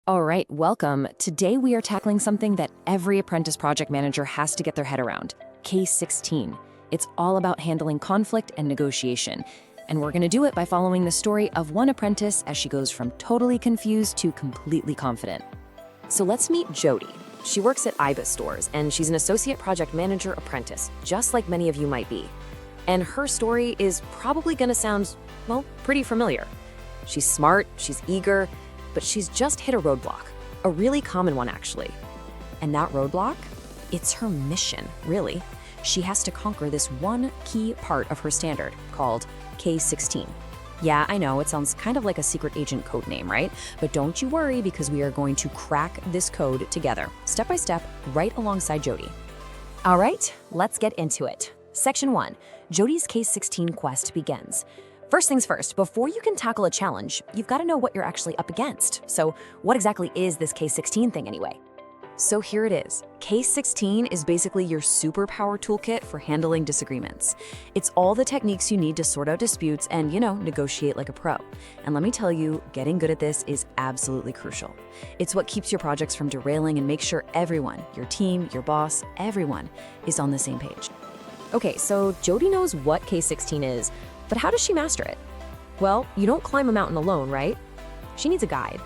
All right, welcome. Today we are tackling something that every apprentice project manager has to get their head around, K16. It's all about handling conflict and negotiation. And we're going to do it by following the story of one apprentice as she goes from totally confused to completely confident. So let's meet Jody. She works at IBIS stores, and she's an associate project manager apprentice, just like many of you might be. And her story is probably going to sound, well, pretty familiar. She's smart, she's eager, but she's just hit a roadblock, a really common one actually. And that roadblock? It's her mission, really. She has to conquer this one key part of her standard called K16. Yeah, I know, it sounds kind of like a secret agent code name, right? But don't you worry, because we are going to crack this code together, step by step, right alongside Jody. All right, let's get into it. Section 1, Jody's K16 quest begins. First things first, before you can tackle a challenge, you've got to know what you're actually up against. So what exactly is this K16 thing anyway? So here it is. K16 is basically your superpower toolkit for handling disagreements. It's all the techniques you need to sort out disputes and, negotiate like a pro. And let me tell you, getting good at this is absolutely crucial. It's what keeps your projects from derailing and makes sure everyone, your team, your boss, everyone is on the same page. Okay, so Jody knows what K16 is, but how does she master it? Well, you don't climb a mountain alone, right? She needs a guide.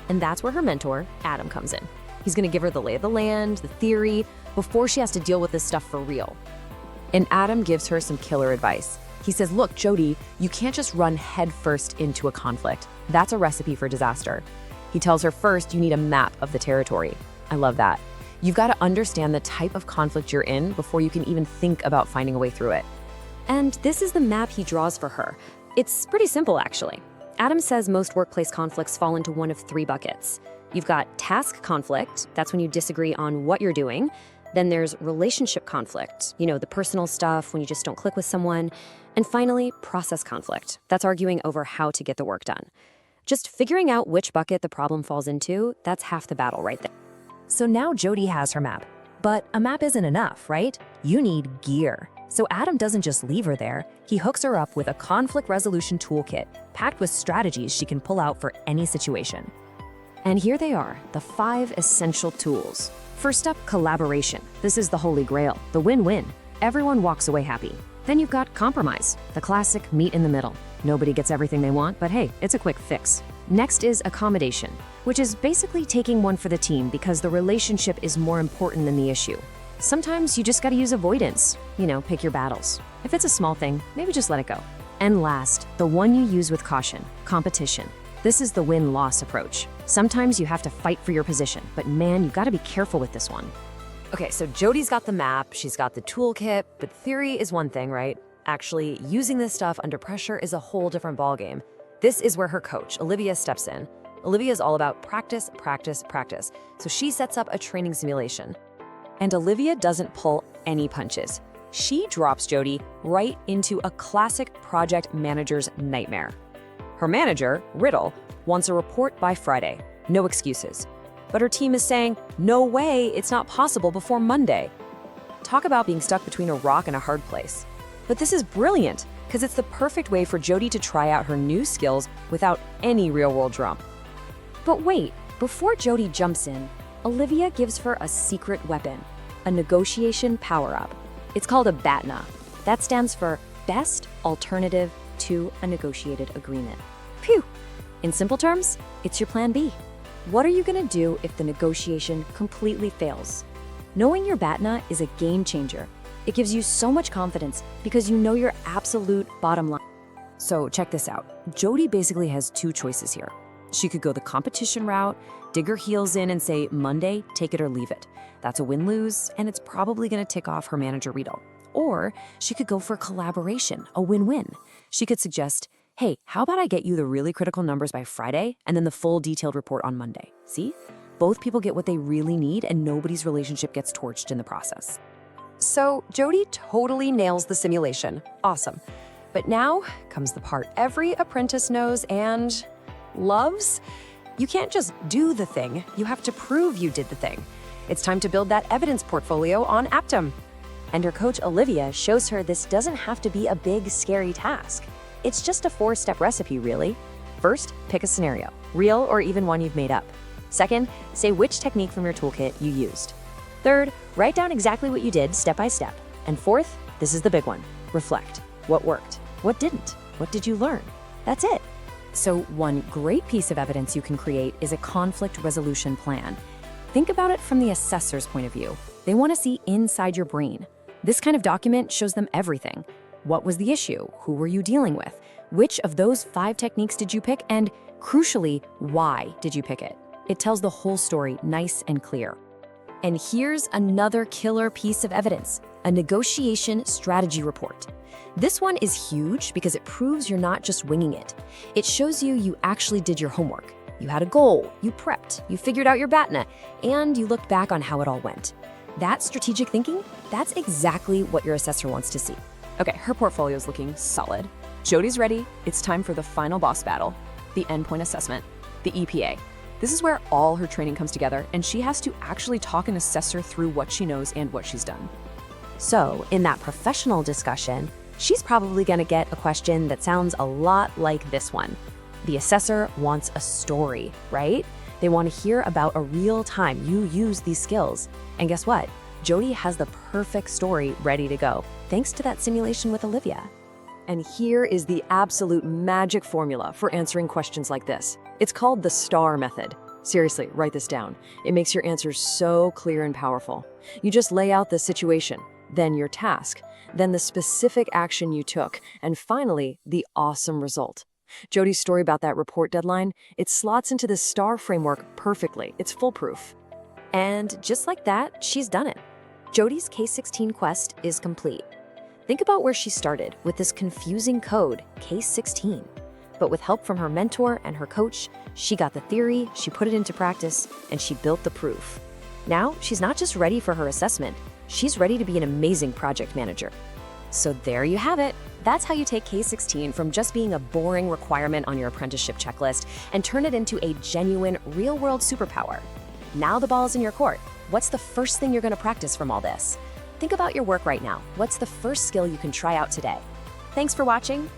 And that's where her mentor, Adam, comes in. He's going to give her the lay of the land, the theory, before she has to deal with this stuff for real. And Adam gives her some killer advice. He says, look, Jody, you can't just run headfirst into a conflict. That's a recipe for disaster. He tells her first you need a map of the territory. I love that. You've got to understand the type of conflict you're in before you can even think about finding a way through it. And this is the map he draws for her. It's pretty simple, actually. Adam says most workplace conflicts fall into one of three buckets. You've got task conflict, that's when you disagree on what you're doing. Then there's relationship conflict, the personal stuff when you just don't click with someone. And finally, process conflict, that's arguing over how to get the work done. Just figuring out which bucket the problem falls into, that's half the battle right there. So now Jody has her map. But a map isn't enough, right? You need gear. So Adam doesn't just leave her there, he hooks her up with a conflict resolution toolkit, packed with strategies she can pull out for any situation. And here they are, the 5 essential tools. First up, collaboration. This is the holy grail, the win-win. Everyone walks away happy. Then you've got compromise, the classic meet in the middle. Nobody gets everything they want, but hey, it's a quick fix. Next is accommodation, which is basically taking one for the team because the relationship is more important than the issue. Sometimes you just gotta use avoidance, pick your battles. If it's a small thing, maybe just let it go. And last, the one you use with caution, competition. This is the win-loss approach. Sometimes you have to fight for your position, but man, you gotta be careful with this one. Okay, so Jody's got the map, she's got the toolkit, but theory is one thing, right? Actually, using this stuff under pressure is a whole different ballgame. This is where her coach, Olivia, steps in. Olivia is all about practice, practice, practice. So she sets up a training simulation. And Olivia doesn't pull any punches. She drops Jody right into a classic project manager's nightmare. Her manager, Riddle, wants a report by Friday. No excuses. But her team is saying, no way, it's not possible before Monday. Talk about being stuck between a rock and a hard place. But this is brilliant, because it's the perfect way for Jody to try out her new skills without any real-world drum. But wait, before Jody jumps in, Olivia gives her a secret weapon, a negotiation power-up. It's called a BATNA. That stands for Best Alternative to a Negotiated Agreement. Phew! In simple terms, it's your plan B. What are you gonna do if the negotiation completely fails? Knowing your BATNA is a game changer. It gives you so much confidence because you know your absolute bottom line. So check this out. Jody basically has 2 choices here. She could go the competition route, dig her heels in and say, Monday, take it or leave it. That's a win-lose, and it's probably gonna tick off her manager, Riddle. Or she could go for collaboration, a win-win. She could suggest, hey, how about I get you the really critical numbers by Friday and then the full detailed report on Monday? See? Both people get what they really need and nobody's relationship gets torched in the process. So Jody totally nails the simulation. Awesome. But now comes the part every apprentice knows and loves. You can't just do the thing, you have to prove you did the thing. It's time to build that evidence portfolio on Aptum. And her coach Olivia shows her this doesn't have to be a big, scary task. It's just a 4-step recipe, really. First, pick a scenario, real or even one you've made up. Second, say which technique from your toolkit you used. Third, write down exactly what you did step by step. And fourth, this is the big one, reflect. What worked? What didn't? What did you learn? That's it. So one great piece of evidence you can create is a conflict resolution plan. Think about it from the assessor's point of view. They want to see inside your brain. This kind of document shows them everything. What was the issue? Who were you dealing with? Which of those 5 techniques did you pick? And crucially, why did you pick it? It tells the whole story nice and clear. And here's another killer piece of evidence, a negotiation strategy report. This one is huge because it proves you're not just winging it. It shows you actually did your homework. You had a goal, you prepped, you figured out your BATNA, and you looked back on how it all went. That strategic thinking, that's exactly what your assessor wants to see. Okay, her portfolio's looking solid. Jody's ready. It's time for the final boss battle, the endpoint assessment, the EPA. This is where all her training comes together, and she has to actually talk and assess her through what she knows and what she's done. So, in that professional discussion, she's probably going to get a question that sounds a lot like this one. The assessor wants a story, right? They want to hear about a real time you use these skills. And guess what? Jody has the perfect story ready to go, thanks to that simulation with Olivia. And here is the absolute magic formula for answering questions like this. It's called the STAR method. Seriously, write this down. It makes your answers so clear and powerful. You just lay out the situation, then your task, then the specific action you took, and finally, the awesome result. Jody's story about that report deadline, it slots into this STAR framework perfectly. It's foolproof. And just like that, she's done it. Jody's K16 quest is complete. Think about where she started with this confusing code, K16. But with help from her mentor and her coach, she got the theory, she put it into practice, and she built the proof. Now, she's not just ready for her assessment, she's ready to be an amazing project manager. So there you have it. That's how you take K16 from just being a boring requirement on your apprenticeship checklist and turn it into a genuine, real-world superpower. Now the ball's in your court. What's the first thing you're going to practice from all this? Think about your work right now. What's the first skill you can try out today? Thanks for watching.